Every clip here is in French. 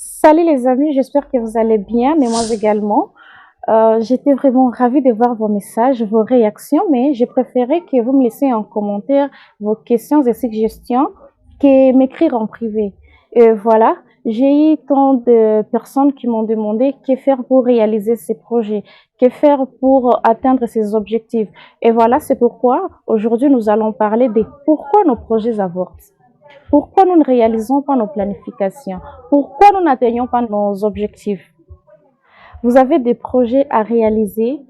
Salut les amis, j'espère que vous allez bien, mais moi également. J'étais vraiment ravie de voir vos messages, vos réactions, mais j'ai préféré que vous me laissiez en commentaire vos questions et suggestions que m'écrire en privé. Et voilà, j'ai eu tant de personnes qui m'ont demandé que faire pour réaliser ces projets, que faire pour atteindre ces objectifs. Et voilà, c'est pourquoi aujourd'hui nous allons parler de pourquoi nos projets avortent. Pourquoi nous ne réalisons pas nos planifications? Pourquoi nous n'atteignons pas nos objectifs? Vous avez des projets à réaliser,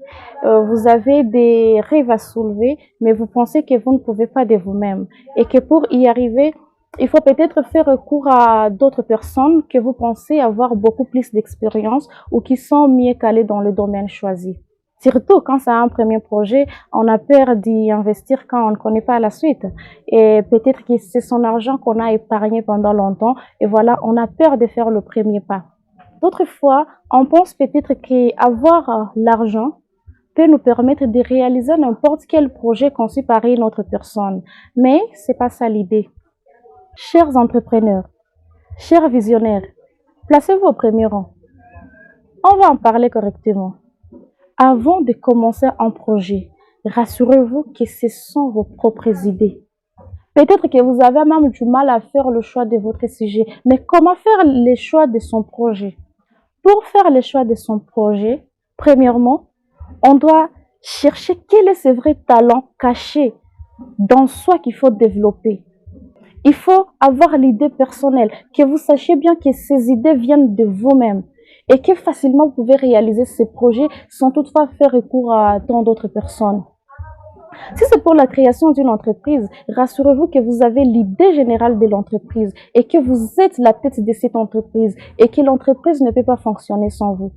vous avez des rêves à soulever, mais vous pensez que vous ne pouvez pas de vous-même et que pour y arriver, il faut peut-être faire recours à d'autres personnes que vous pensez avoir beaucoup plus d'expérience ou qui sont mieux calées dans le domaine choisi. Surtout quand c'est un premier projet, on a peur d'y investir quand on ne connaît pas la suite. Et peut-être que c'est son argent qu'on a épargné pendant longtemps et voilà, on a peur de faire le premier pas. D'autres fois, on pense peut-être qu'avoir l'argent peut nous permettre de réaliser n'importe quel projet conçu par une autre personne. Mais c'est pas ça l'idée. Chers entrepreneurs, chers visionnaires, placez-vous au premier rang. On va en parler correctement. Avant de commencer un projet, rassurez-vous que ce sont vos propres idées. Peut-être que vous avez même du mal à faire le choix de votre sujet, mais comment faire le choix de son projet? Pour faire le choix de son projet, premièrement, on doit chercher quel est ce vrai talent caché dans soi qu'il faut développer. Il faut avoir l'idée personnelle, que vous sachiez bien que ces idées viennent de vous-même et que facilement vous pouvez réaliser ces projets sans toutefois faire recours à tant d'autres personnes. Si c'est pour la création d'une entreprise, rassurez-vous que vous avez l'idée générale de l'entreprise et que vous êtes la tête de cette entreprise et que l'entreprise ne peut pas fonctionner sans vous.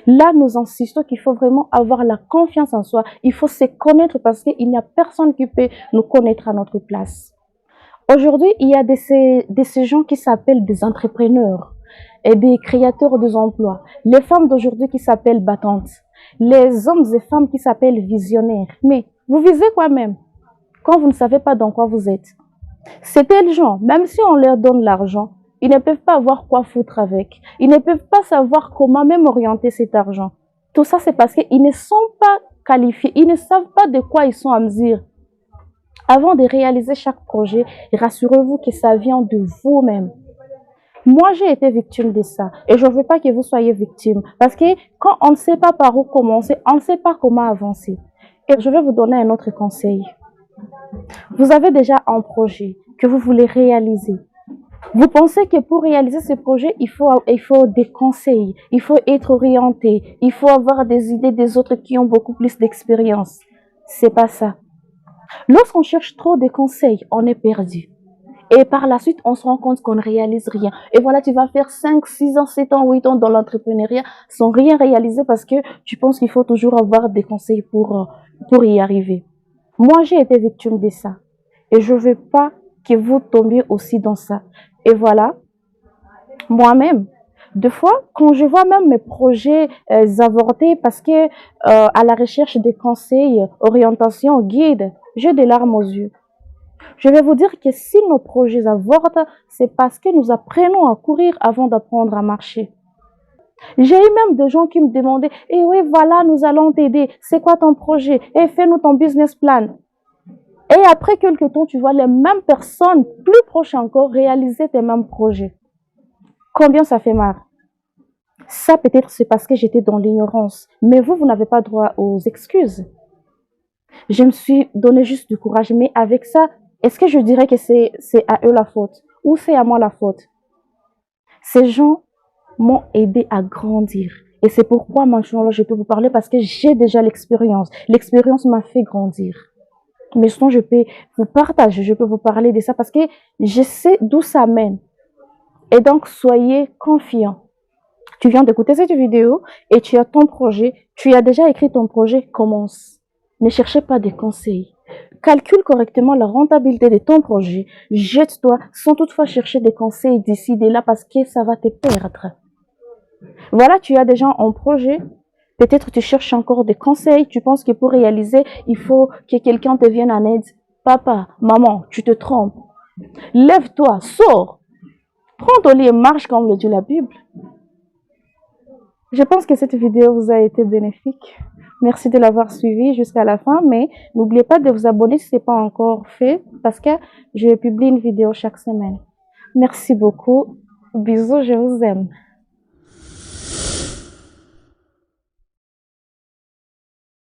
Là, nous insistons qu'il faut vraiment avoir la confiance en soi. Il faut se connaître parce qu'il n'y a personne qui peut nous connaître à notre place. Aujourd'hui, il y a de ces gens qui s'appellent des entrepreneurs et des créateurs d'emplois. Les femmes d'aujourd'hui qui s'appellent battantes. Les hommes et femmes qui s'appellent visionnaires. Mais vous visez quoi même quand vous ne savez pas dans quoi vous êtes? C'est tels gens, même si on leur donne l'argent, ils ne peuvent pas avoir quoi foutre avec. Ils ne peuvent pas savoir comment même orienter cet argent. Tout ça, c'est parce qu'ils ne sont pas qualifiés. Ils ne savent pas de quoi ils sont à mesure. Avant de réaliser chaque projet, rassurez-vous que ça vient de vous-même. Moi, j'ai été victime de ça et je ne veux pas que vous soyez victime parce que quand on ne sait pas par où commencer, on ne sait pas comment avancer. Et je vais vous donner un autre conseil. Vous avez déjà un projet que vous voulez réaliser. Vous pensez que pour réaliser ce projet, il faut des conseils, il faut être orienté, il faut avoir des idées des autres qui ont beaucoup plus d'expérience. C'est pas ça. Lorsqu'on cherche trop de conseils, on est perdu. Et par la suite, on se rend compte qu'on ne réalise rien. Et voilà, tu vas faire 5, 6 ans, 7 ans, 8 ans dans l'entrepreneuriat sans rien réaliser parce que tu penses qu'il faut toujours avoir des conseils pour y arriver. Moi, j'ai été victime de ça. Et je ne veux pas que vous tombiez aussi dans ça. Et voilà, moi-même, deux fois, quand je vois même mes projets avorter parce que à la recherche des conseils, orientations, guides, j'ai des larmes aux yeux. Je vais vous dire que si nos projets avortent, c'est parce que nous apprenons à courir avant d'apprendre à marcher. J'ai eu même des gens qui me demandaient, eh oui, voilà, nous allons t'aider. C'est quoi ton projet? Eh, fais-nous ton business plan. Et après quelques temps, tu vois les mêmes personnes, plus proches encore, réaliser tes mêmes projets. Combien ça fait mal? Ça, peut-être, c'est parce que j'étais dans l'ignorance. Mais vous n'avez pas droit aux excuses. Je me suis donné juste du courage. Mais avec ça, est-ce que je dirais que c'est à eux la faute? Ou c'est à moi la faute? Ces gens m'ont aidé à grandir. Et c'est pourquoi maintenant, je peux vous parler parce que j'ai déjà l'expérience. L'expérience m'a fait grandir. Mais sinon, je peux vous partager, je peux vous parler de ça parce que je sais d'où ça mène. Et donc, soyez confiants. Tu viens d'écouter cette vidéo et tu as ton projet, tu as déjà écrit ton projet, commence. Ne cherchez pas des conseils. Calcule correctement la rentabilité de ton projet. Jette-toi sans toutefois chercher des conseils d'ici et là parce que ça va te perdre. Voilà, tu as déjà un projet. Peut-être tu cherches encore des conseils. Tu penses que pour réaliser, il faut que quelqu'un te vienne en aide. Papa, maman, tu te trompes. Lève-toi, sors. Prends ton lit et marche comme le dit la Bible. Je pense que cette vidéo vous a été bénéfique. Merci de l'avoir suivi jusqu'à la fin, mais n'oubliez pas de vous abonner si ce n'est pas encore fait parce que je publie une vidéo chaque semaine. Merci beaucoup. Bisous, je vous aime.